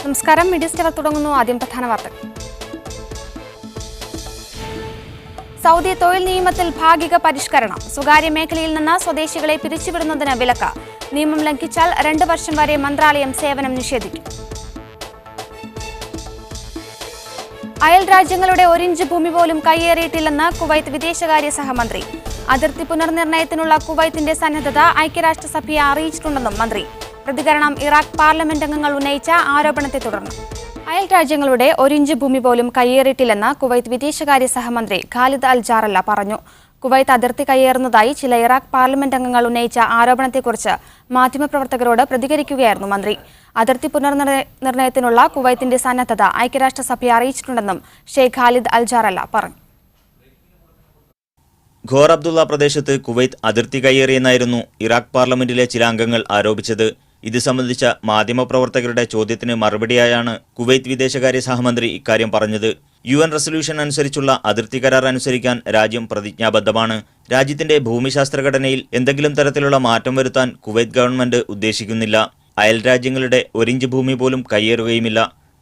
നമസ്കാരം. മീഡിയ സ്റ്റവർ തുടങ്ങുന്നു. ആദ്യം പ്രധാന വാർത്തകൾ. സൗദി തൊഴിൽ നിയമത്തിൽ ഭാഗിക പരിഷ്കരണം. സ്വകാര്യ മേഖലയിൽ നിന്ന് സ്വദേശികളെ പിരിച്ചുവിടുന്നതിന് വിലക്ക്. നിയമം ലംഘിച്ചാൽ 2 വർഷം വരെ മന്ത്രാലയം സേവനം നിഷേധിക്കും. അയൽ രാജ്യങ്ങളുടെ 1 ഇഞ്ച് ഭൂമി പോലും കയ്യേറിയിട്ടില്ലെന്ന് കുവൈത്ത് വിദേശകാര്യ സഹമന്ത്രി. അതിർത്തി പുനർനിർണയത്തിനുള്ള കുവൈത്തിന്റെ സന്നദ്ധത ഐക്യരാഷ്ട്രസഭയെ അറിയിച്ചിട്ടുണ്ടെന്നും മന്ത്രി. പ്രതികരണം ഇറാഖ് പാർലമെന്റ് അംഗങ്ങൾ ഉന്നയിച്ച ആരോപണത്തെ തുടർന്ന്. അയൽ രാജ്യങ്ങളുടെ 1 ഇഞ്ച് ഭൂമി പോലും കയ്യേറിയിട്ടില്ലെന്ന് കുവൈത്ത് വിദേശകാര്യ സഹമന്ത്രി ഖാലിദ് അൽ ജാറല്ല പറഞ്ഞു. കുവൈത്ത് അതിർത്തി കയ്യേറുന്നതായി ചില ഇറാഖ് പാർലമെന്റ് അംഗങ്ങൾ ഉന്നയിച്ച ആരോപണത്തെക്കുറിച്ച് മാധ്യമപ്രവർത്തകരോട് പ്രതികരിക്കുകയായിരുന്നു മന്ത്രി. അതിർത്തി പുനർനിർണയത്തിനുള്ള കുവൈത്തിന്റെ സന്നദ്ധത ഐക്യരാഷ്ട്രസഭയെ അറിയിച്ചിട്ടുണ്ടെന്നും ഷെയ്ഖ് ഖാലിദ് അൽ ജാറല്ല പറഞ്ഞു. ഖോർ അബ്ദുള്ള പ്രദേശത്ത് കുവൈത്ത് അതിർത്തി കയ്യേറിയെന്നായിരുന്നു ഇറാഖ് പാർലമെന്റിലെ ചില അംഗങ്ങൾ ആരോപിച്ചത്. ഇത് സംബന്ധിച്ച മാധ്യമപ്രവർത്തകരുടെ ചോദ്യത്തിന് മറുപടിയായാണ് കുവൈത്ത് വിദേശകാര്യ സഹമന്ത്രി ഇക്കാര്യം പറഞ്ഞത്. UN റെസൊല്യൂഷൻ അനുസരിച്ചുള്ള അതിർത്തി കരാർ അനുസരിക്കാൻ രാജ്യം പ്രതിജ്ഞാബദ്ധമാണ്. രാജ്യത്തിന്റെ ഭൂമിശാസ്ത്രഘടനയിൽ എന്തെങ്കിലും തരത്തിലുള്ള മാറ്റം വരുത്താൻ കുവൈത്ത് ഗവൺമെന്റ് ഉദ്ദേശിക്കുന്നില്ല. അയൽ രാജ്യങ്ങളുടെ 1 ഇഞ്ച് ഭൂമി പോലും കയ്യേറുകയുമില്ല.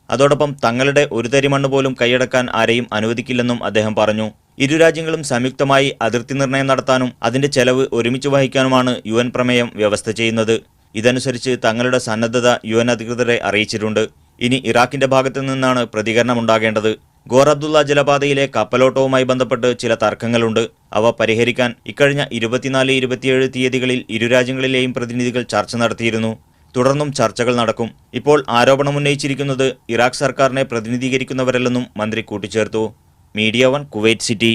അതോടൊപ്പം തങ്ങളുടെ ഒരു തരി മണ്ണ് പോലും കൈയടക്കാൻ ആരെയും അനുവദിക്കില്ലെന്നും അദ്ദേഹം പറഞ്ഞു. ഇരു രാജ്യങ്ങളും സംയുക്തമായി അതിർത്തി നിർണയം നടത്താനും അതിന്റെ ചെലവ് ഒരുമിച്ച് വഹിക്കാനുമാണ് UN പ്രമേയം വ്യവസ്ഥ ചെയ്യുന്നത്. ഇതനുസരിച്ച് തങ്ങളുടെ സന്നദ്ധത UN അധികൃതരെ അറിയിച്ചിട്ടുണ്ട്. ഇനി ഇറാഖിന്റെ ഭാഗത്തു നിന്നാണ് പ്രതികരണമുണ്ടാകേണ്ടത്. ഖോർ അബ്ദുള്ള ജലപാതയിലെ കപ്പലോട്ടവുമായി ബന്ധപ്പെട്ട് ചില തർക്കങ്ങളുണ്ട്. അവ പരിഹരിക്കാൻ ഇക്കഴിഞ്ഞ 24-27 തീയതികളിൽ ഇരു രാജ്യങ്ങളിലെയും പ്രതിനിധികൾ ചർച്ച നടത്തിയിരുന്നു. തുടർന്നും ചർച്ചകൾ നടക്കും. ഇപ്പോൾ ആരോപണമുന്നയിച്ചിരിക്കുന്നത് ഇറാഖ് സർക്കാരിനെ പ്രതിനിധീകരിക്കുന്നവരല്ലെന്നും മന്ത്രി കൂട്ടിച്ചേർത്തു. Media 1 Kuwait city.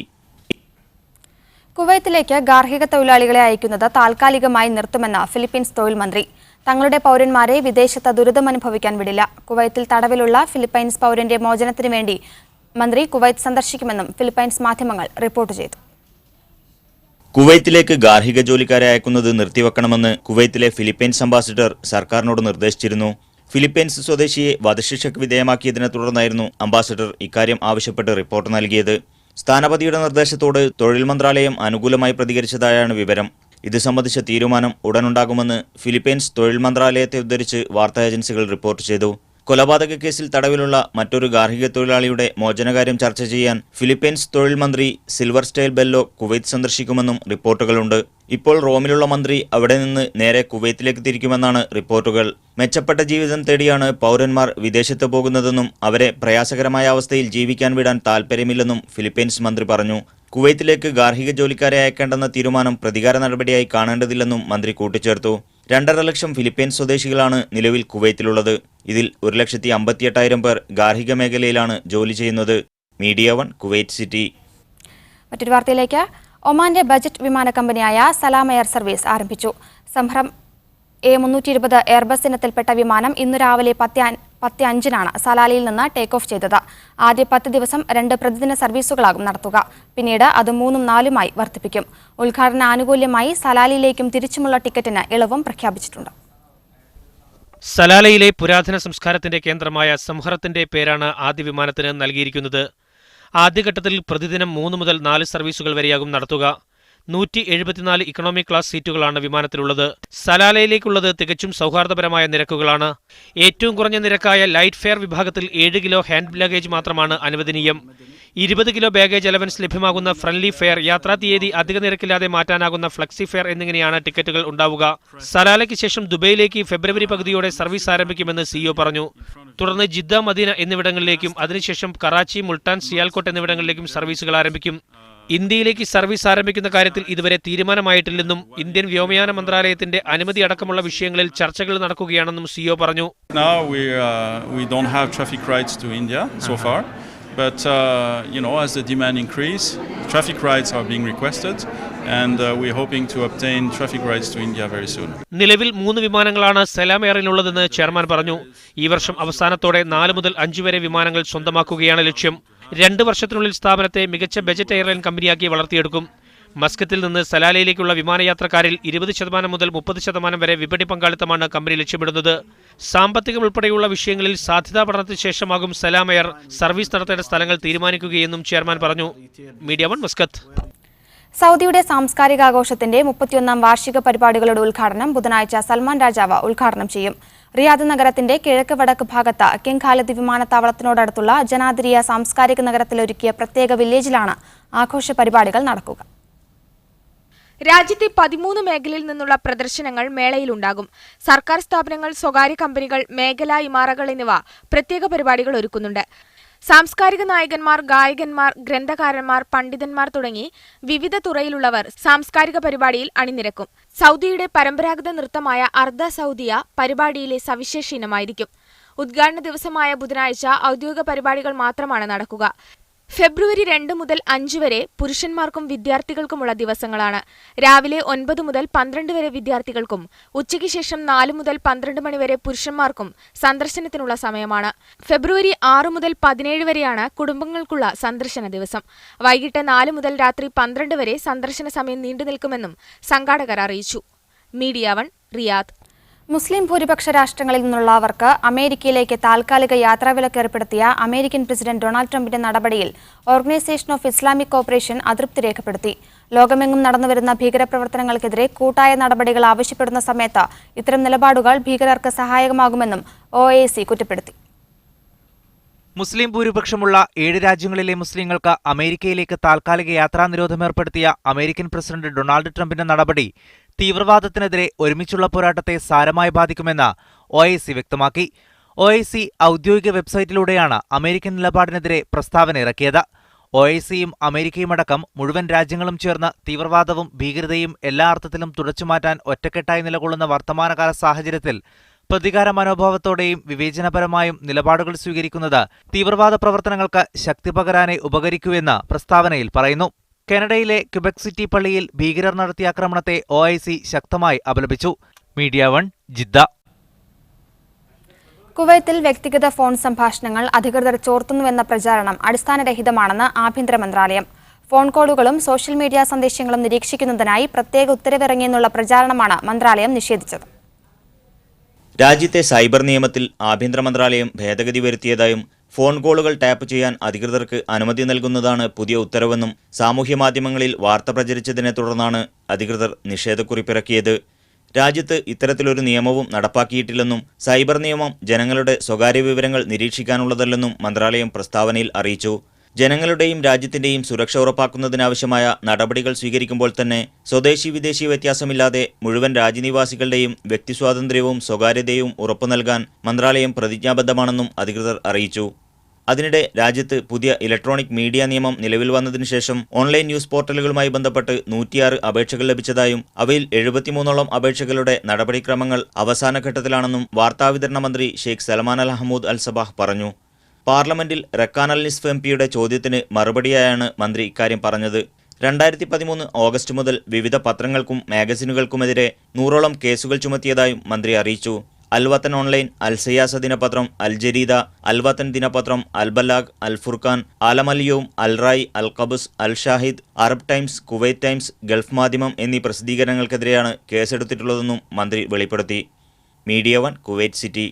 കുവൈത്തിലേക്ക് ഗാർഹിക തൊഴിലാളികളെ അയക്കുന്നത് താൽക്കാലികമായി നിർത്തുമെന്ന് ഫിലിപ്പീൻസ് തൊഴിൽ മന്ത്രി. തങ്ങളുടെ പൗരന്മാരെ വിദേശത്ത് ദുരിതമനുഭവിക്കാൻ വിടില്ല. കുവൈത്തിൽ തടവിലുള്ള ഫിലിപ്പൈൻസ് പൗരന്റെ മോചനത്തിനു വേണ്ടി മന്ത്രി കുവൈത്ത് സന്ദർശിക്കുമെന്നും ഫിലിപ്പൈൻസ് മാധ്യമങ്ങൾ റിപ്പോർട്ട് ചെയ്തു. കുവൈത്തിലേക്ക് ഗാർഹിക ജോലിക്കാരെ അയക്കുന്നത് നിർത്തിവെക്കണമെന്ന് കുവൈത്തിലെ ഫിലിപ്പൈൻസ് അംബാസിഡർ സർക്കാരിനോട് നിർദ്ദേശിച്ചിരുന്നു. ഫിലിപ്പൈൻസ് സ്വദേശിയെ വധശിക്ഷയ്ക്ക് വിധേയമാക്കിയതിനെ തുടർന്നായിരുന്നു അംബാസിഡർ ഇക്കാര്യം ആവശ്യപ്പെട്ട് റിപ്പോർട്ട് നൽകിയത്. സ്ഥാനപതിയുടെ നിർദ്ദേശത്തോട് തൊഴിൽ മന്ത്രാലയം അനുകൂലമായി പ്രതികരിച്ചതായാണ് വിവരം. ഇത് സംബന്ധിച്ച തീരുമാനം ഉടനുണ്ടാകുമെന്ന് ഫിലിപ്പൈൻസ് തൊഴിൽ മന്ത്രാലയത്തെ ഉദ്ധരിച്ച് വാർത്താ ഏജൻസികൾ റിപ്പോർട്ട് ചെയ്തു. കൊലപാതക കേസിൽ തടവിലുള്ള മറ്റൊരു ഗാർഹിക തൊഴിലാളിയുടെ മോചനകാര്യം ചർച്ച ചെയ്യാൻ ഫിലിപ്പൈൻസ് തൊഴിൽ മന്ത്രി സിൽവർ സ്റ്റൈൽ ബെല്ലോ കുവൈത്ത് സന്ദർശിക്കുമെന്നും റിപ്പോർട്ടുകളുണ്ട്. ഇപ്പോൾ റോമിലുള്ള മന്ത്രി അവിടെ നിന്ന് നേരെ കുവൈത്തിലേക്ക് തിരിക്കുമെന്നാണ് റിപ്പോർട്ടുകൾ. മെച്ചപ്പെട്ട ജീവിതം തേടിയാണ് പൗരന്മാർ വിദേശത്ത് പോകുന്നതെന്നും അവരെ പ്രയാസകരമായ അവസ്ഥയിൽ ജീവിക്കാൻ വിടാൻ താൽപ്പര്യമില്ലെന്നും ഫിലിപ്പൈൻസ് മന്ത്രി പറഞ്ഞു. കുവൈത്തിലേക്ക് ഗാർഹിക ജോലിക്കാരെ അയക്കേണ്ടെന്ന തീരുമാനം പ്രതികാര നടപടിയായി കാണേണ്ടതില്ലെന്നും മന്ത്രി കൂട്ടിച്ചേർത്തു. 2.5 ലക്ഷം ഫിലിപ്പൈൻസ് സ്വദേശികളാണ് നിലവിൽ കുവൈത്തിലുള്ളത്. ഇതിൽ 1,58,000 പേർ ഗാർഹിക മേഖലയിലാണ് ജോലി ചെയ്യുന്നത്. Media 1 Kuwait city. മറ്റൊരു വാർത്തയിലേക്ക്. ഒമാന്റെ ബജറ്റ് വിമാന കമ്പനിയായ സലാം എയർ സർവീസ് ആരംഭിച്ചു. സംരംഭം A320 എയർബസ് ഇനത്തിൽപ്പെട്ട വിമാനം ഇന്നു രാവിലെ 10:05 സലാലയിൽ നിന്ന് ടേക്ക് ഓഫ് ചെയ്തത്. ആദ്യ 10 ദിവസം 2 പ്രതിദിന സർവീസുകളാകും നടത്തുക. പിന്നീട് അത് 3-4 വർദ്ധിപ്പിക്കും. ഉദ്ഘാടന ആനുകൂല്യമായി സലാലയിലേക്കും തിരിച്ചുമുള്ള ടിക്കറ്റിന് ഇളവും പ്രഖ്യാപിച്ചിട്ടുണ്ട്. സലാലയിലെ പുരാതന സംസ്കാരത്തിന്റെ കേന്ദ്രമായ സംഹറത്തിന്റെ പേരാണ് ആദ്യ വിമാനത്തിന് നൽകിയിരിക്കുന്നത്. ആദ്യഘട്ടത്തിൽ പ്രതിദിനം 3 മുതൽ 4 സർവീസുകൾ വരെയാകും നടത്തുക. 174 ഇക്കണോമി ക്ലാസ് സീറ്റുകളാണ് വിമാനത്തിലുള്ളത്. സലാലയിലേക്കുള്ളത് തികച്ചും സൗഹാർദ്ദപരമായ നിരക്കുകളാണ്. ഏറ്റവും കുറഞ്ഞ നിരക്കായ ലൈറ്റ് ഫെയർ വിഭാഗത്തിൽ 7 കിലോ ഹാൻഡ് ലഗേജ് മാത്രമാണ് അനുവദനീയം. 20 കിലോ ബാഗേജ് അലവൻസ് ലഭ്യമാകുന്ന ഫ്രണ്ട്ലി ഫെയർ, യാത്രാ തീയതി അധിക നിരക്കില്ലാതെ മാറ്റാനാകുന്ന ഫ്ലെക്സി ഫെയർ എന്നിങ്ങനെയാണ് ടിക്കറ്റുകൾ ഉണ്ടാവുക. സലാലയ്ക്ക് ശേഷം ദുബൈയിലേക്ക് ഫെബ്രുവരി പകുതിയോടെ സർവീസ് ആരംഭിക്കുമെന്ന് CEO പറഞ്ഞു. തുടർന്ന് ജിദ്ദ, മദീന എന്നിവിടങ്ങളിലേക്കും അതിനുശേഷം കറാച്ചി, മുൾട്ടാൻ, സിയാൽകോട്ട് എന്നിവിടങ്ങളിലേക്കും സർവീസുകൾ ആരംഭിക്കും. ഇന്ത്യയിലേക്ക് സർവീസ് ആരംഭിക്കുന്ന കാര്യത്തിൽ ഇതുവരെ തീരുമാനമായിട്ടില്ലെന്നും ഇന്ത്യൻ വ്യോമയാന മന്ത്രാലയത്തിന്റെ അനുമതി അടക്കമുള്ള വിഷയങ്ങളിൽ ചർച്ചകൾ നടക്കുകയാണെന്നും CEO പറഞ്ഞു. We don't have traffic rights to India so far, but as the demand increase, traffic rights are being requested, and we're hoping to obtain traffic rights to India very soon. നിലവിൽ 3 വിമാനങ്ങളാണ് സലാം എയറിനുള്ളതെന്ന് chairman പറഞ്ഞു. ഈ വർഷം അവസാനത്തോടെ 4 മുതൽ 5 വരെ വിമാനങ്ങൾ സ്വന്തമാക്കുകയാണ് ലക്ഷ്യം. 2 വർഷത്തിനുള്ളിൽ സ്ഥാപനത്തെ മികച്ച ബജറ്റ് എയർലൈൻ കമ്പനിയാക്കി വളർത്തിയെടുക്കും. മസ്കത്തിൽ നിന്ന് സലാലയിലേക്കുള്ള വിമാനയാത്രക്കാരിൽ 20% മുതൽ 30% വരെ വിപണി പങ്കാളിത്തമാണ് കമ്പനി ലക്ഷ്യമിടുന്നത്. സാമ്പത്തികം ഉൾപ്പെടെയുള്ള വിഷയങ്ങളിൽ സാധ്യതാ പഠനത്തിന് ശേഷമാകും സലാം എയർ സർവീസ് നടത്തേണ്ട സ്ഥലങ്ങൾ തീരുമാനിക്കുകയെന്നും ചെയർമാൻ പറഞ്ഞു. Media 1 Muscat. സൗദിയുടെ സാംസ്കാരികാഘോഷത്തിന്റെ 31ാം വാർഷിക പരിപാടികളുടെ ഉദ്ഘാടനം ബുധനാഴ്ച സൽമാൻ രാജാവ് ഉദ്ഘാടനം ചെയ്യും. റിയാദ് നഗരത്തിന്റെ കിഴക്ക് വടക്ക് ഭാഗത്ത് കിങ് ഖാലിദ് വിമാനത്താവളത്തിനോടടുത്തുള്ള ജനാതിരിയ സാംസ്കാരിക നഗരത്തിലൊരുക്കിയ പ്രത്യേക വില്ലേജിലാണ് ആഘോഷ പരിപാടികൾ നടക്കുക. രാജ്യത്തെ 13 മേഖലയിൽ നിന്നുള്ള പ്രദർശനങ്ങൾ മേളയിലുണ്ടാകും. സർക്കാർ സ്ഥാപനങ്ങൾ, സ്വകാര്യ കമ്പനികൾ, മേഖലാ ഇമാറകൾ എന്നിവ പ്രത്യേക പരിപാടികൾ ഒരുക്കുന്നുണ്ട്. സാംസ്കാരിക നായകന്മാർ, ഗായകന്മാർ, ഗ്രന്ഥകാരന്മാർ, പണ്ഡിതന്മാർ തുടങ്ങി വിവിധ തുറയിലുള്ളവർ സാംസ്കാരിക പരിപാടിയിൽ അണിനിരക്കും. സൗദിയുടെ പരമ്പരാഗത നൃത്തമായ അർദ്ധ സൗദിയ പരിപാടിയിലെ സവിശേഷ ഇനമായിരിക്കും. ഉദ്ഘാടന ദിവസമായ ബുധനാഴ്ച ഔദ്യോഗിക പരിപാടികൾ മാത്രമാണ് നടക്കുക. ഫെബ്രുവരി 2 മുതൽ 5 വരെ പുരുഷന്മാർക്കും വിദ്യാർത്ഥികൾക്കുമുള്ള ദിവസങ്ങളാണ്. രാവിലെ 9 മുതൽ 12 വരെ വിദ്യാർത്ഥികൾക്കും ഉച്ചയ്ക്ക് ശേഷം 4 മുതൽ 12 മണി വരെ പുരുഷന്മാർക്കും സന്ദർശനത്തിനുള്ള സമയമാണ്. ഫെബ്രുവരി 6 മുതൽ 17 വരെയാണ് കുടുംബങ്ങൾക്കുള്ള സന്ദർശന ദിവസം. വൈകിട്ട് 4 മുതൽ രാത്രി 12 വരെ സന്ദർശന സമയം നീണ്ടുനിൽക്കുമെന്നും സംഘാടകർ അറിയിച്ചു. Media 1 Riyadh. മുസ്ലിം ഭൂരിപക്ഷ രാഷ്ട്രങ്ങളിൽ നിന്നുള്ളവർക്ക് അമേരിക്കയിലേക്ക് താൽക്കാലിക യാത്രാവിലക്ക് ഏർപ്പെടുത്തിയ അമേരിക്കൻ പ്രസിഡന്റ് ഡൊണാൾഡ് ട്രംപിന്റെ നടപടിയിൽ ഓർഗനൈസേഷൻ ഓഫ് ഇസ്ലാമിക് കോപ്പറേഷൻ അതൃപ്തി രേഖപ്പെടുത്തി. ലോകമെങ്ങും നടന്നുവരുന്ന ഭീകരപ്രവർത്തനങ്ങൾക്കെതിരെ കൂട്ടായ നടപടികൾ ആവശ്യപ്പെടുന്ന സമയത്ത് ഇത്തരം നിലപാടുകൾ ഭീകരർക്ക് സഹായകമാകുമെന്നും OIC കുറ്റപ്പെടുത്തി. മുസ്ലിം ഭൂരിപക്ഷമുള്ള 7 രാജ്യങ്ങളിലെ മുസ്ലിങ്ങൾക്ക് അമേരിക്കയിലേക്ക് താൽക്കാലിക യാത്രാ നിരോധനം ഏർപ്പെടുത്തിയ അമേരിക്കൻ പ്രസിഡന്റ് ഡൊണാൾഡ് ട്രംപിന്റെ നടപടി തീവ്രവാദത്തിനെതിരെ ഒരുമിച്ചുള്ള പോരാട്ടത്തെ സാരമായി ബാധിക്കുമെന്ന് OIC വ്യക്തമാക്കി. OIC ഔദ്യോഗിക വെബ്സൈറ്റിലൂടെയാണ് അമേരിക്കൻ നിലപാടിനെതിരെ പ്രസ്താവന ഇറക്കിയത്. OICയും അമേരിക്കയുമടക്കം മുഴുവൻ രാജ്യങ്ങളും ചേർന്ന് തീവ്രവാദവും ഭീകരതയും എല്ലാ അർത്ഥത്തിലും തുടച്ചുമാറ്റാൻ ഒറ്റക്കെട്ടായി നിലകൊള്ളുന്ന വർത്തമാനകാല സാഹചര്യത്തിൽ പ്രതികാര മനോഭാവത്തോടെയും വിവേചനപരമായും നിലപാടുകൾ സ്വീകരിക്കുന്നത് തീവ്രവാദ പ്രവർത്തനങ്ങൾക്ക് ശക്തി പകരാനേ ഉപകരിക്കൂവെന്ന് പ്രസ്താവനയിൽ പറയുന്നു. കാനഡയിലെ ക്യുബെക് സിറ്റി പള്ളിയിൽ ഭീകരർ നടത്തിയ ആക്രമണത്തെ OIC ശക്തമായി അപലപിച്ചു. Media 1 Jeddah. കുവൈത്തിൽ വ്യക്തിഗത ഫോൺ സംഭാഷണങ്ങൾ അധികൃതർ ചോർത്തുന്നുവെന്ന പ്രചാരണം അടിസ്ഥാനരഹിതമാണെന്ന് ആഭ്യന്തര മന്ത്രാലയം. ഫോൺ കോളുകളും സോഷ്യൽ മീഡിയ സന്ദേശങ്ങളും നിരീക്ഷിക്കുന്നതിനായി പ്രത്യേക ഉത്തരവിറങ്ങിയെന്നുള്ള പ്രചാരണമാണ് മന്ത്രാലയം നിഷേധിച്ചത്. രാജ്യത്തെ സൈബർ നിയമത്തിൽ ആഭ്യന്തര മന്ത്രാലയം ഭേദഗതി വരുത്തിയതായും ഫോൺ കോളുകൾ ടാപ്പ് ചെയ്യാൻ അധികൃതർക്ക് അനുമതി നൽകുന്നതാണ് പുതിയ ഉത്തരവെന്നും സാമൂഹ്യമാധ്യമങ്ങളിൽ വാർത്ത പ്രചരിച്ചതിനെ തുടർന്നാണ് അധികൃതർ നിഷേധക്കുറിപ്പിറക്കിയത്. രാജ്യത്ത് ഇത്തരത്തിലൊരു നിയമവും നടപ്പാക്കിയിട്ടില്ലെന്നും സൈബർ നിയമം ജനങ്ങളുടെ സ്വകാര്യ വിവരങ്ങൾ നിരീക്ഷിക്കാനുള്ളതല്ലെന്നും മന്ത്രാലയം പ്രസ്താവനയിൽ അറിയിച്ചു. ജനങ്ങളുടെയും രാജ്യത്തിന്റെയും സുരക്ഷ ഉറപ്പാക്കുന്നതിനാവശ്യമായ നടപടികൾ സ്വീകരിക്കുമ്പോൾ തന്നെ സ്വദേശി വിദേശി വ്യത്യാസമില്ലാതെ മുഴുവൻ രാജ്യനിവാസികളുടെയും വ്യക്തിസ്വാതന്ത്ര്യവും സ്വകാര്യതയും ഉറപ്പു നൽകാൻ മന്ത്രാലയം പ്രതിജ്ഞാബദ്ധമാണെന്നും അധികൃതർ അറിയിച്ചു. അതിനിടെ രാജ്യത്ത് പുതിയ ഇലക്ട്രോണിക് മീഡിയ നിയമം നിലവിൽ വന്നതിനു ശേഷം ഓൺലൈൻ ന്യൂസ് പോർട്ടലുകളുമായി ബന്ധപ്പെട്ട് 106 അപേക്ഷകൾ ലഭിച്ചതായും അവയിൽ 73ഓളം അപേക്ഷകളുടെ നടപടിക്രമങ്ങൾ അവസാനഘട്ടത്തിലാണെന്നും വാർത്താവിതരണ മന്ത്രി ഷെയ്ഖ് സൽമാൻ അൽ ഹമൂദ് അൽ സബാഹ് പറഞ്ഞു. പാർലമെന്റിൽ റക്കാൻ അൽ നിസ്ഫ് MP-യുടെ ചോദ്യത്തിന് മറുപടിയായാണ് മന്ത്രി ഇക്കാര്യം പറഞ്ഞത്. 2013 ഓഗസ്റ്റ് മുതൽ വിവിധ പത്രങ്ങൾക്കും മാഗസിനുകൾക്കുമെതിരെ 100ഓളം കേസുകൾ ചുമത്തിയതായും മന്ത്രി അറിയിച്ചു. അൽ വത്തൻ ഓൺലൈൻ, അൽ സയാസ ദിനപത്രം, അൽ ജരീദ, അൽ വത്തൻ ദിനപത്രം, Al Balagh, Al Furqan, Alam Al Yawm, Al Rai, Al Qabas, Al Shahid, Arab Times, Kuwait Times, Gulf Madhyamam എന്നീ പ്രസിദ്ധീകരണങ്ങൾക്കെതിരെയാണ് കേസെടുത്തിട്ടുള്ളതെന്നും മന്ത്രി വെളിപ്പെടുത്തി. Media 1 Kuwait City.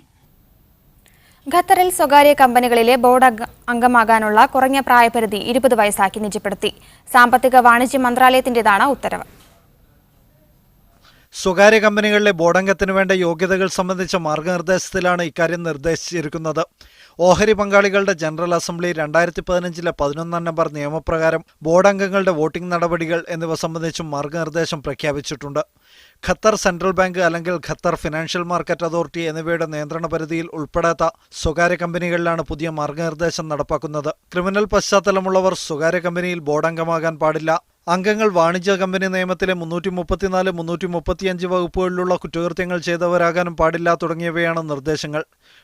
ഖത്തറിൽ സ്വകാര്യ കമ്പനികളിലെ ബോർഡ് അംഗമാകാനുള്ള കുറഞ്ഞ പ്രായപരിധി 20 വയസ്സാക്കി നിജപ്പെടുത്തി. സാമ്പത്തിക വാണിജ്യ മന്ത്രാലയത്തിന്റേതാണ് ഉത്തരവ്. സ്വകാര്യ കമ്പനികളിലെ ബോർഡംഗത്തിനു വേണ്ട യോഗ്യതകൾ സംബന്ധിച്ച മാർഗനിർദ്ദേശത്തിലാണ് ഇക്കാര്യം നിർദ്ദേശിച്ചിരിക്കുന്നത്. ഓഹരി പങ്കാളികളുടെ ജനറൽ അസംബ്ലി 2015 11 നമ്പർ നിയമപ്രകാരം ബോർഡ് അംഗങ്ങളുടെ വോട്ടിംഗ് നടപടികൾ എന്നിവ സംബന്ധിച്ചും മാർഗനിർദ്ദേശം പ്രഖ്യാപിച്ചിട്ടുണ്ട്. ഖത്തർ സെൻട്രൽ ബാങ്ക് അല്ലെങ്കിൽ ഖത്തർ ഫിനാൻഷ്യൽ മാർക്കറ്റ് അതോറിറ്റി എന്നിവയുടെ നിയന്ത്രണ പരിധിയിൽ ഉൾപ്പെടാത്ത സ്വകാര്യ കമ്പനികളിലാണ് പുതിയ മാർഗനിർദ്ദേശം നടപ്പാക്കുന്നത്. ക്രിമിനൽ പശ്ചാത്തലമുള്ളവർ സ്വകാര്യ കമ്പനിയിൽ ബോർഡ് അംഗമാകാൻ പാടില്ല. അംഗങ്ങൾ വാണിജ്യ കമ്പനി നിയമത്തിലെ 334, 335 വകുപ്പുകളിലുള്ള കുറ്റകൃത്യങ്ങൾ ചെയ്തവരാകാനും പാടില്ല തുടങ്ങിയവയാണ് നിർദ്ദേശങ്ങൾ.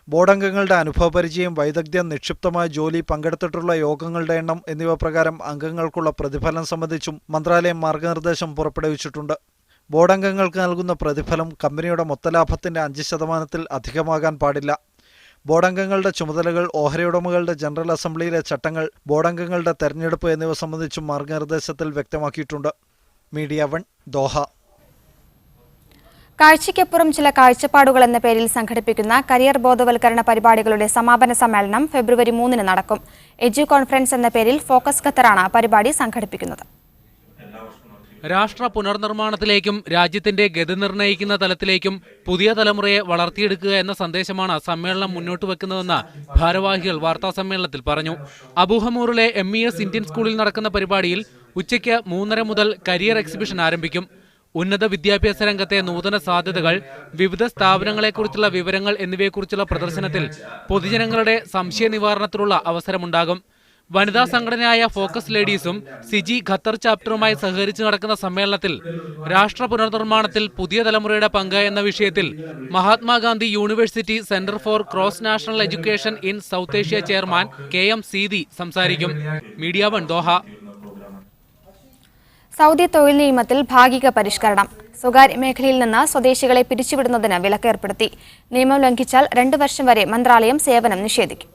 ബോർഡ് അംഗങ്ങളുടെ അനുഭവപരിചയം, വൈദഗ്ധ്യം, നിക്ഷിപ്തമായ ജോലി, പങ്കെടുത്തിട്ടുള്ള യോഗങ്ങളുടെ എണ്ണം എന്നിവ പ്രകാരം അംഗങ്ങൾക്കുള്ള പ്രതിഫലം സംബന്ധിച്ചും മന്ത്രാലയം മാർഗനിർദ്ദേശം പുറപ്പെടുവിച്ചിട്ടുണ്ട്. ബോർഡ് അംഗങ്ങൾക്ക് നൽകുന്ന പ്രതിഫലം കമ്പനിയുടെ മൊത്തലാഭത്തിന്റെ 5% അധികമാകാൻ പാടില്ല. ബോർഡ് അംഗങ്ങളുടെ ചുമതലകൾ, ഓഹരി ഉടമകളുടെ ജനറൽ അസംബ്ലിയിലെ ചട്ടങ്ങൾ, ബോർഡ് അംഗങ്ങളുടെ തെരഞ്ഞെടുപ്പ് എന്നിവ സംബന്ധിച്ചും മാർഗനിർദ്ദേശത്തിൽ വ്യക്തമാക്കിയിട്ടുണ്ട്. Media 1 Doha. കാഴ്ചയ്ക്കപ്പുറം ചില കാഴ്ചപ്പാടുകൾ എന്ന പേരിൽ സംഘടിപ്പിക്കുന്ന കരിയർ ബോധവൽക്കരണ പരിപാടികളുടെ സമാപന സമ്മേളനം ഫെബ്രുവരി 3 നടക്കും. എഡ്യു കോൺഫറൻസ് എന്ന പേരിൽ ഫോക്കസ് ഖത്തറാണ് പരിപാടി സംഘടിപ്പിക്കുന്നത്. രാഷ്ട്ര പുനർനിർമ്മാണത്തിലേക്കും രാജ്യത്തിന്റെ ഗതി നിർണ്ണയിക്കുന്ന തലത്തിലേക്കും പുതിയ തലമുറയെ വളർത്തിയെടുക്കുക എന്ന സന്ദേശമാണ് സമ്മേളനം മുന്നോട്ട് വെക്കുന്നതെന്ന് ഭാരവാഹികൾ വാർത്താസമ്മേളനത്തിൽ പറഞ്ഞു. അബൂഹമൂറിലെ MES ഇന്ത്യൻ സ്കൂളിൽ നടക്കുന്ന പരിപാടിയിൽ ഉച്ചയ്ക്ക് 3:30 മുതൽ കരിയർ എക്സിബിഷൻ ആരംഭിക്കും. ഉന്നത വിദ്യാഭ്യാസ രംഗത്തെ നൂതന സാധ്യതകൾ, വിവിധ സ്ഥാപനങ്ങളെക്കുറിച്ചുള്ള വിവരങ്ങൾ എന്നിവയെക്കുറിച്ചുള്ള പ്രദർശനത്തിൽ പൊതുജനങ്ങളുടെ സംശയ നിവാരണത്തിനുള്ള അവസരമുണ്ടാകും. വനിതാ സംഘടനയായ ഫോക്കസ് ലേഡീസും സിജി ഖത്തർ ചാപ്റ്ററുമായി സഹകരിച്ച് നടക്കുന്ന സമ്മേളനത്തിൽ രാഷ്ട്ര പുനർനിർമ്മാണത്തിൽ പുതിയ തലമുറയുടെ പങ്ക് എന്ന വിഷയത്തിൽ Mahatma Gandhi university centre for cross national education in south Asia chairman KM Seethi സംസാരിക്കും. Media 1 Doha. സൗദി തൊഴിൽ നിയമത്തിൽ ഭാഗിക പരിഷ്കരണം. സ്വകാര്യ മേഖലയിൽ നിന്ന് സ്വദേശികളെ പിരിച്ചുവിടുന്നതിന് വിലക്കേർപ്പെടുത്തി. നിയമം ലംഘിച്ചാൽ 2 വർഷം വരെ മന്ത്രാലയം സേവനം നിഷേധിക്കും.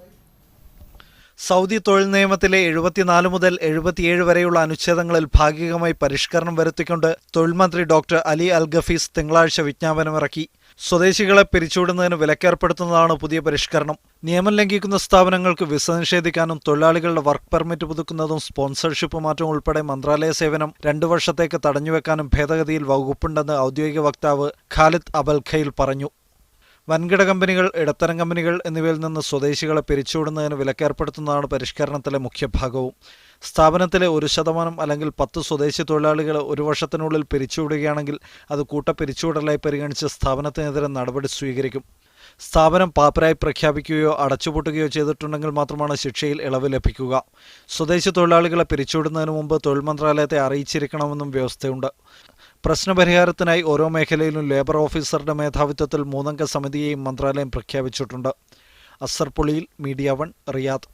സൗദി തൊഴിൽ നിയമത്തിലെ 74 മുതൽ 77 വരെയുള്ള അനുച്ഛേദങ്ങളിൽ ഭാഗികമായി പരിഷ്കരണം വരുത്തിക്കൊണ്ട് തൊഴിൽ മന്ത്രി ഡോക്ടർ അലി അൽ ഗഫീസ് തിങ്കളാഴ്ച വിജ്ഞാപനമിറക്കി. സ്വദേശികളെ പിരിച്ചുവിടുന്നതിന് വിലക്കേർപ്പെടുത്തുന്നതാണ് പുതിയ പരിഷ്കരണം. നിയമം ലംഘിക്കുന്ന സ്ഥാപനങ്ങൾക്ക് വിസ നിഷേധിക്കാനും തൊഴിലാളികളുടെ വർക്ക് പെർമിറ്റ് പുതുക്കുന്നതും സ്പോൺസർഷിപ്പ് മാറ്റം ഉൾപ്പെടെ മന്ത്രാലയ സേവനം 2 വർഷത്തേക്ക് തടഞ്ഞുവെക്കാനും ഭേദഗതിയിൽ വകുപ്പുണ്ടെന്ന് ഔദ്യോഗിക വക്താവ് ഖാലിദ് അബൽ ഖൈൽ പറഞ്ഞു. വൻകിട കമ്പനികൾ, ഇടത്തരം കമ്പനികൾ എന്നിവയിൽ നിന്ന് സ്വദേശികളെ പിരിച്ചുവിടുന്നതിന് വിലക്കേർപ്പെടുത്തുന്നതാണ് പരിഷ്കരണത്തിലെ മുഖ്യഭാഗവും. സ്ഥാപനത്തിലെ 1% അല്ലെങ്കിൽ 10 സ്വദേശി തൊഴിലാളികളെ 1 വർഷത്തിനുള്ളിൽ പിരിച്ചുവിടുകയാണെങ്കിൽ അത് കൂട്ടപ്പിരിച്ചുവിടലായി പരിഗണിച്ച് സ്ഥാപനത്തിനെതിരെ നടപടി സ്വീകരിക്കും. സ്ഥാപനം പാപ്പരായി പ്രഖ്യാപിക്കുകയോ അടച്ചുപൂട്ടുകയോ ചെയ്തിട്ടുണ്ടെങ്കിൽ മാത്രമാണ് ശിക്ഷയിൽ ഇളവ് ലഭിക്കുക. സ്വദേശി തൊഴിലാളികളെ പിരിച്ചുവിടുന്നതിന് മുമ്പ് തൊഴിൽ മന്ത്രാലയത്തെ അറിയിച്ചിരിക്കണമെന്നും വ്യവസ്ഥയുണ്ട്. പ്രശ്നപരിഹാരത്തിനായി ഓരോ മേഖലയിലും ലേബർ ഓഫീസറുടെ മേധാവിത്വത്തിൽ 3 അംഗ സമിതിയെയും മന്ത്രാലയം പ്രഖ്യാപിച്ചിട്ടുണ്ട്. അസർപുളിയിൽ, മീഡിയ 1, റിയാദ്.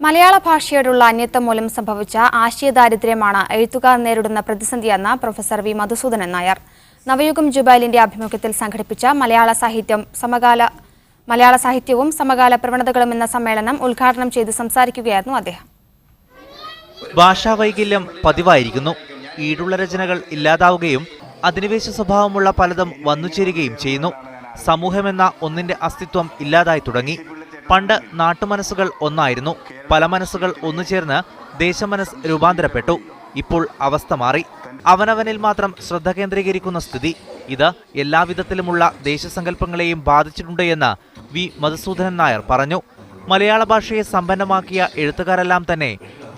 മലയാള ഭാഷയോടുള്ള അന്യത്വം മൂലം സംഭവിച്ച ആശയദാരിദ്ര്യമാണ് എഴുത്തുകാർ നേരിടുന്ന പ്രതിസന്ധിയെന്ന് പ്രൊഫസർ വി മധുസൂദനൻ നായർ. നവയുഗം ജുബൈലിന്റെ ആഭിമുഖ്യത്തിൽ സംഘടിപ്പിച്ച മലയാള സാഹിത്യവും സമകാല പ്രവണതകളും എന്ന സമ്മേളനം ഉദ്ഘാടനം ചെയ്ത് സംസാരിക്കുകയായിരുന്നു അദ്ദേഹം. ഭാഷാവൈകല്യം പതിവായിരിക്കുന്നു. ഈടുള്ള രചനകൾ ഇല്ലാതാവുകയും അധിനിവേശ സ്വഭാവമുള്ള പലതും വന്നുചേരുകയും ചെയ്യുന്നു. സമൂഹമെന്ന ഒന്നിന്റെ അസ്തിത്വം ഇല്ലാതായി തുടങ്ങി. പണ്ട് നാട്ടുമനസ്സുകൾ ഒന്നായിരുന്നു. പല മനസ്സുകൾ ഒന്നുചേർന്ന് ദേശമനസ് രൂപാന്തരപ്പെട്ടു. ഇപ്പോൾ അവസ്ഥ മാറി. അവനവനിൽ മാത്രം ശ്രദ്ധ കേന്ദ്രീകരിക്കുന്ന സ്ഥിതി. ഇത് എല്ലാവിധത്തിലുമുള്ള ദേശസങ്കല്പങ്ങളെയും ബാധിച്ചിട്ടുണ്ട് എന്ന് വി മധുസൂദനൻ നായർ പറഞ്ഞു. മലയാള ഭാഷയെ സമ്പന്നമാക്കിയ എഴുത്തുകാരെല്ലാം തന്നെ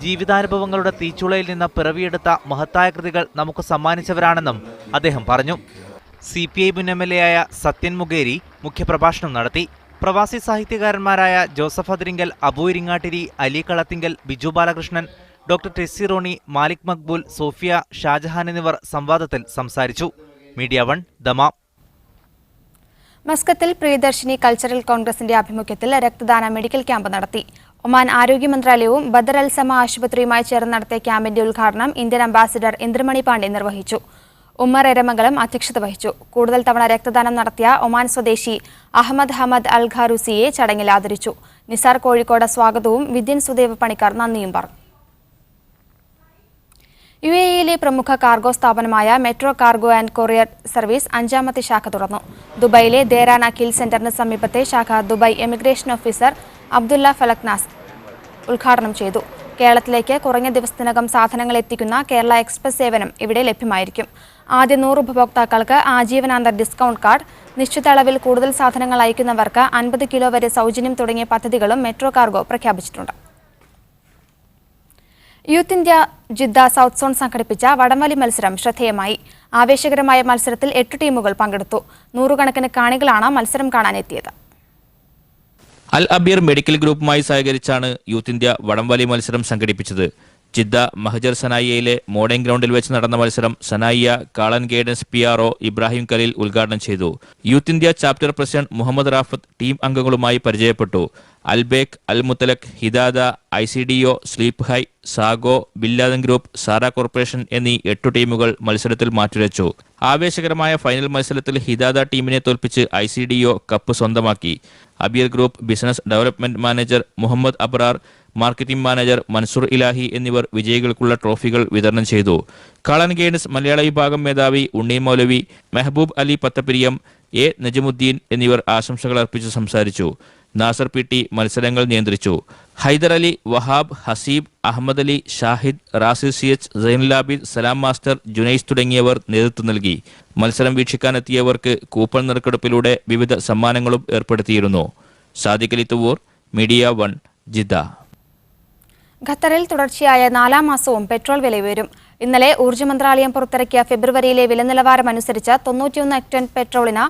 ജീവിതാനുഭവങ്ങളുടെ തീച്ചുളയിൽ നിന്ന് പിറവിയെടുത്ത മഹത്തായ കൃതികൾ നമുക്ക് സമ്മാനിച്ചവരാണെന്നും അദ്ദേഹം പറഞ്ഞു. CPI മുൻ MLA ആയ സത്യൻ മുഖേരി മുഖ്യപ്രഭാഷണം നടത്തി. പ്രവാസി സാഹിത്യകാരന്മാരായ ജോസഫ് അതിരിങ്കൽ, അബു ഇരിങ്ങാട്ടിരി, അലി കളത്തിങ്കൽ, ബിജു ബാലകൃഷ്ണൻ, ഡോക്ടർ ടെസ്സി റോണി, മാലിക് മക്ബൂൽ, സോഫിയ, ഷാജഹാൻ എന്നിവർ സംവാദത്തിൽ സംസാരിച്ചു. Media 1, Dammam. മസ്കത്തിൽ പ്രിയദർശിനി കൾച്ചറൽ കോൺഗ്രസിന്റെ ആഭിമുഖ്യത്തിൽ രക്തദാന മെഡിക്കൽ ക്യാമ്പ് നടത്തി. ഒമാൻ ആരോഗ്യ മന്ത്രാലയവും ബദർ അൽ സമ ആശുപത്രിയുമായി ചേർന്ന് നടത്തിയ ക്യാമ്പിന്റെ ഉദ്ഘാടനം ഇന്ത്യൻ അംബാസിഡർ ഇന്ദ്രമണി പാണ്ഡെ നിർവഹിച്ചു. ഉമ്മർ എരമംഗലം അധ്യക്ഷത വഹിച്ചു. കൂടുതൽ തവണ രക്തദാനം നടത്തിയ ഒമാൻ സ്വദേശി അഹമ്മദ് ഹമദ് അൽ ഖാരൂസിയെ ചടങ്ങിൽ ആദരിച്ചു. നിസാർ കോഴിക്കോട് സ്വാഗതവും വിദ്യൻ സുദേവ് പണിക്കർ നന്ദിയും പറഞ്ഞു. UAEയിലെ പ്രമുഖ കാർഗോ സ്ഥാപനമായ Metro cargo and courier service 5ാമത്തെ ശാഖ തുറന്നു. ദുബൈയിലെ ദേരാൻ അഖിൽ സെന്ററിന് സമീപത്തെ ശാഖ Dubai emigration officer Abdulla Falaknaz ഉദ്ഘാടനം ചെയ്തു. കേരളത്തിലേക്ക് കുറഞ്ഞ ദിവസത്തിനകം സാധനങ്ങൾ എത്തിക്കുന്ന കേരള എക്സ്പ്രസ് സേവനം ഇവിടെ ലഭ്യമായിരിക്കും. ആദ്യ 100 ഉപഭോക്താക്കൾക്ക് ആജീവനാന്ത ഡിസ്കൗണ്ട് കാർഡ്, നിശ്ചിത അളവിൽ കൂടുതൽ സാധനങ്ങൾ അയക്കുന്നവർക്ക് 50 കിലോ വരെ സൗജന്യം തുടങ്ങിയ പദ്ധതികളും മെട്രോ കാർഗോ പ്രഖ്യാപിച്ചിട്ടുണ്ട്. Youth India Jeddah south zone സംഘടിപ്പിച്ച വടംവലി മത്സരം ശ്രദ്ധേയമായി. ആവേശകരമായ മത്സരത്തിൽ 8 ടീമുകൾ പങ്കെടുത്തു. 100 കണക്കിന് കാണികളാണ് മത്സരം കാണാനെത്തിയത്. അൽ അബീർ മെഡിക്കൽ ഗ്രൂപ്പുമായി സഹകരിച്ചാണ് യൂത്ത് ഇന്ത്യ വടംവലി മത്സരം സംഘടിപ്പിച്ചത്. ജിദ്ദ മഹജർ സനായിയയിലെ മോഡേൺ ഗ്രൗണ്ടിൽ വെച്ച് നടന്ന മത്സരം Sanaiya call and guidance PRO Ibrahim Khaleel ഉദ്ഘാടനം ചെയ്തു. Youth India chapter president Muhammad Rafath team അംഗങ്ങളുമായി പരിചയപ്പെട്ടു. Albaik, Al Muthlaq, Hidada, ICDO, sleep high, Sago, Binladin group, Zara corporation എന്നീ 8 ടീമുകൾ മത്സരത്തിൽ മാറ്റുരച്ചു. ആവേശകരമായ ഫൈനൽ മത്സരത്തിൽ ഹിദാദ ടീമിനെ തോൽപ്പിച്ച് ICDO കപ്പ് സ്വന്തമാക്കി. Abeer group business development manager Muhammad Abrar, marketing manager Mansoor Ilahi എന്നിവർ വിജയികൾക്കുള്ള ട്രോഫികൾ വിതരണം ചെയ്തു. കാളൻ ഗൈഡൻസ് മലയാള വിഭാഗം മേധാവി ഉണ്ണി മൗലവി, മെഹബൂബ് അലി പത്തപ്പിരിയം, A നജമുദ്ദീൻ എന്നിവർ ആശംസകൾ അർപ്പിച്ച് സംസാരിച്ചു. നാസർ PT മത്സരങ്ങൾ നിയന്ത്രിച്ചു. ഹൈദർ അലി, വഹാബ്, ഹസീബ്, അഹമ്മദ് അലി, ഷാഹിദ്, റാസിൽ CH, സൈനുലാബിദ്, സലാം മാസ്റ്റർ, ജുനൈസ് തുടങ്ങിയവർ നേതൃത്വം നൽകി. മത്സരം വീക്ഷിക്കാനെത്തിയവർക്ക് കൂപ്പൺ നറുക്കെടുപ്പിലൂടെ വിവിധ സമ്മാനങ്ങളും ഏർപ്പെടുത്തിയിരുന്നു. Sadiq Ali Thuvur, media 1, Jeddah. ഖത്തറിൽ തുടർച്ചയായ 4ാം മാസവും പെട്രോൾ വില ഉയരും. ഇന്നലെ ഊർജ്ജ മന്ത്രാലയം പുറത്തിറക്കിയ ഫെബ്രുവരിയിലെ വില നിലവാരമനുസരിച്ച് 91 ഒക്ടൻ പെട്രോളിന്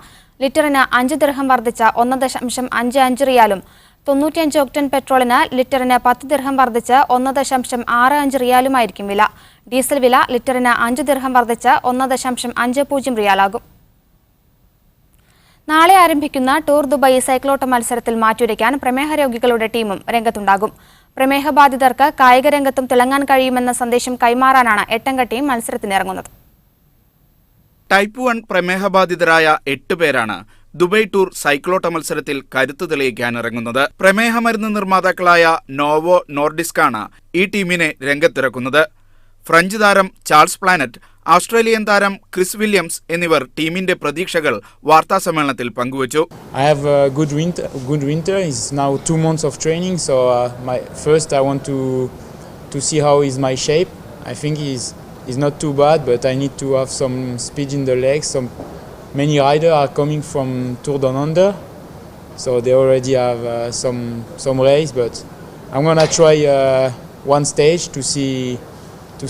ലിറ്ററിന് 5 ദിർഹം വർദ്ധിച്ച 1.55 റിയാലും 95 ഒക്ടൻ പെട്രോളിന് ലിറ്ററിന് 10 ദിർഹം വർദ്ധിച്ച് 1.65 റിയാലുമായിരിക്കും വില. ഡീസൽ വില ലിറ്ററിന് 5 ദിർഹം വർദ്ധിച്ച് 1.50 റിയാലാകും. നാളെ ആരംഭിക്കുന്ന ടൂർ ദുബായ് സൈക്ലോട്ടം മത്സരത്തിൽ മാറ്റുരയ്ക്കാൻ പ്രമേഹ രോഗികളുടെ ടീമും രംഗത്തുണ്ടാകും. പ്രമേഹ ബാധിതർക്ക് കായിക രംഗത്തും തിളങ്ങാൻ കഴിയുമെന്ന സന്ദേശം കൈമാറാനാണ് 8-അംഗ ടീം മത്സരത്തിനിറങ്ങുന്നത്. ടൈപ്പ് 1 പ്രമേഹബാധിതരായ 8 പേരാണ് ദുബായ് ടൂർ സൈക്ലോട്ട മത്സരത്തിൽ കരുത്തു തെളിയിക്കാൻ ഇറങ്ങുന്നത്. പ്രമേഹ മരുന്ന് നിർമ്മാതാക്കളായ നോവോ നോർഡിസ്കാണ് ഈ ടീമിനെ രംഗത്തിറക്കുന്നത്. ഫ്രഞ്ച് താരം ചാൾസ് പ്ലാനറ്റ്, ഓസ്ട്രേലിയൻ താരം ക്രിസ് വില്യംസ് എന്നിവർ ടീമിന്റെ പ്രതീക്ഷകൾ വാർത്താസമ്മേളനത്തിൽ പങ്കുവച്ചു. I have a good winter. It's now 2 months of training, so I want to see how is my shape. I think he's not too bad, but I need to have some speed in the legs. Many riders are coming from Tour Down Under, so they already have some race, but I'm gonna try one stage to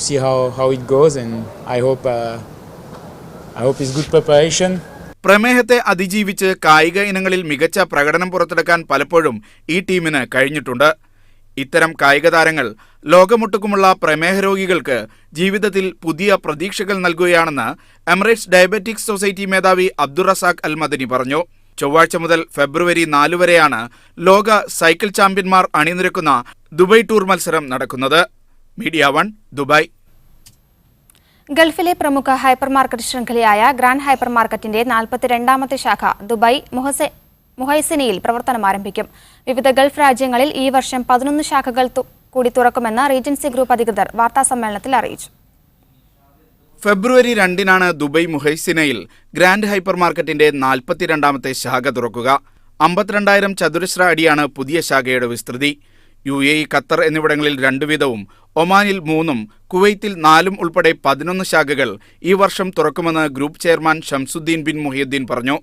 see how it goes, and I hope it's good preparation. പ്രമേഹത്തെ അതിജീവിച്ച് കായിക ഇനങ്ങളിൽ മികച്ച പ്രകടനം പുറത്തെടുക്കാൻ പലപ്പോഴും ഈ ടീമിന് കഴിഞ്ഞിട്ടുണ്ട്. ഇത്തരം കായിക താരങ്ങൾ ലോകമൊട്ടുക്കുമുള്ള പ്രമേഹ രോഗികൾക്ക് ജീവിതത്തിൽ പുതിയ പ്രതീക്ഷകൾ നൽകുകയാണെന്ന് എമിറേറ്റ്സ് ഡയബറ്റിക്സ് സൊസൈറ്റി മേധാവി അബ്ദുറസാഖ് അൽ മദനി പറഞ്ഞു. ചൊവ്വാഴ്ച മുതൽ ഫെബ്രുവരി 4 വരെയാണ് ലോക സൈക്കിൾ ചാമ്പ്യന്മാർ അണിനിരക്കുന്ന ദുബായ് ടൂർ മത്സരം നടക്കുന്നത്. Media 1, Dubai. ഗൾഫിലെ പ്രമുഖ ഹൈപ്പർ മാർക്കറ്റ് ശൃംഖലയായ ഗ്രാൻഡ് ഹൈപ്പർ മാർക്കറ്റിന്റെ 42ാമത്തെ ശാഖ ദുബായ് മുഹൈസിനയിൽ പ്രവർത്തനം ആരംഭിക്കും. വിവിധ ഗൾഫ് രാജ്യങ്ങളിൽ ഈ വർഷം 11 ശാഖകൾ കൂടി തുറക്കുമെന്ന് റീജൻസി ഗ്രൂപ്പ് അധികൃതർ വാർത്താസമ്മേളനത്തിൽ അറിയിച്ചു. ഫെബ്രുവരി 2-നാണ് ദുബായ് മുഹൈസിനയിൽ ഗ്രാൻഡ് ഹൈപ്പർ മാർക്കറ്റിന്റെ 42ാമത്തെ ശാഖ തുറക്കുക. 52,000 ചതുരശ്ര അടിയാണ് പുതിയ ശാഖയുടെ വിസ്തൃതി. UAE, ഖത്തർ എന്നിവിടങ്ങളിൽ 2 വീതവും ഒമാനിൽ 3-ഉം കുവൈത്തിൽ 4-ഉം ഉൾപ്പെടെ 11 ശാഖകൾ ഈ വർഷം തുറക്കുമെന്ന് ഗ്രൂപ്പ് ചെയർമാൻ ഷംസുദ്ദീൻ ബിൻ മുഹിയുദ്ദീൻ പറഞ്ഞു.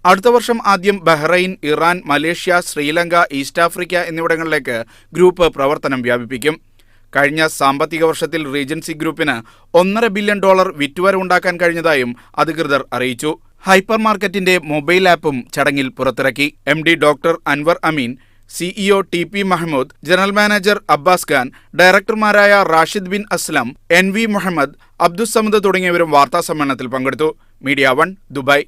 അടുത്ത വർഷം ആദ്യം Bahrain, Iran, Malaysia, Sri Lanka, East Africa എന്നിവിടങ്ങളിലേക്ക് ഗ്രൂപ്പ് പ്രവർത്തനം വ്യാപിപ്പിക്കും. കഴിഞ്ഞ സാമ്പത്തിക വർഷത്തിൽ റീജൻസി ഗ്രൂപ്പിന് $1.5 ബില്യൺ വിറ്റുവരവുണ്ടാക്കാൻ കഴിഞ്ഞതായും അധികൃതർ അറിയിച്ചു. ഹൈപ്പർ മാർക്കറ്റിന്റെ മൊബൈൽ ആപ്പും ചടങ്ങിൽ പുറത്തിറക്കി. MD doctor Anwar Ameen, CEO TP Mahmood, general manager Abbas Khan, ഡയറക്ടർമാരായ റാഷിദ് ബിൻ അസ്ലം, NV മുഹമ്മദ്, അബ്ദുസമദ് തുടങ്ങിയവരും വാർത്താസമ്മേളനത്തിൽ പങ്കെടുത്തു. Media 1, Dubai.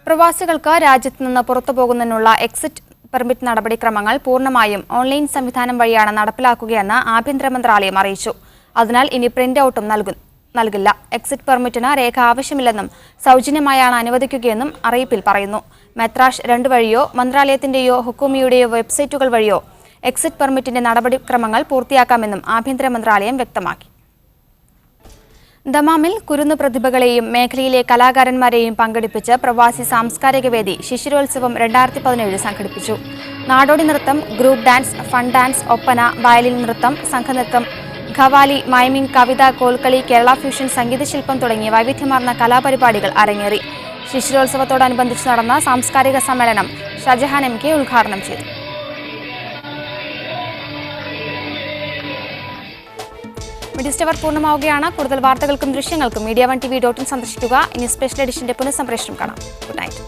പ്രവാസികൾക്ക് രാജ്യത്ത് നിന്ന് പുറത്തുപോകുന്നതിനുള്ള എക്സിറ്റ് പെർമിറ്റ് നടപടിക്രമങ്ങൾ പൂർണ്ണമായും ഓൺലൈൻ സംവിധാനം വഴിയാണ് നടപ്പിലാക്കുകയെന്ന് ആഭ്യന്തര മന്ത്രാലയം അറിയിച്ചു. അതിനാൽ ഇനി പ്രിന്റ് ഔട്ടും നൽകില്ല. എക്സിറ്റ് പെർമിറ്റിന് രേഖ ആവശ്യമില്ലെന്നും സൗജന്യമായാണ് അനുവദിക്കുകയെന്നും അറിയിപ്പിൽ പറയുന്നു. മെത്രാഷ് 2 വഴിയോ മന്ത്രാലയത്തിന്റെയോ ഹുക്കൂമിയുടെയോ വെബ്സൈറ്റുകൾ വഴിയോ എക്സിറ്റ് പെർമിറ്റിന്റെ നടപടിക്രമങ്ങൾ പൂർത്തിയാക്കാമെന്നും ആഭ്യന്തര മന്ത്രാലയം വ്യക്തമാക്കി. ദമാമിൽ കുരുന്നു പ്രതിഭകളെയും മേഖലയിലെ കലാകാരന്മാരെയും പങ്കെടുപ്പിച്ച് പ്രവാസി സാംസ്കാരിക വേദി ശിശിരോത്സവം 2017 സംഘടിപ്പിച്ചു. നാടോടി നൃത്തം, group dance, fun dance, Oppana, violin നൃത്തം, സംഘനൃത്തം, ഖവാലി, മൈമിംഗ്, കവിത, കോൽക്കളി, കേരള ഫ്യൂഷൻ, സംഗീതശില്പം തുടങ്ങിയ വൈവിധ്യമാർന്ന കലാപരിപാടികൾ അരങ്ങേറി. ശിശിരോത്സവത്തോടനുബന്ധിച്ച് നടന്ന സാംസ്കാരിക സമ്മേളനം ഷാജഹാൻ MK ഉദ്ഘാടനം ചെയ്തു. മീഡിയ പൂർണ്ണമാവുകയാണ്. കൂടുതൽ വാർത്തകൾക്കും ദൃശ്യങ്ങൾക്കും media1tv.in സന്ദർശിക്കുക. ഇനി സ്പെഷ്യൽ എഡിഷന്റെ പുനഃസംപ്രേഷണം കാണാം. Good night.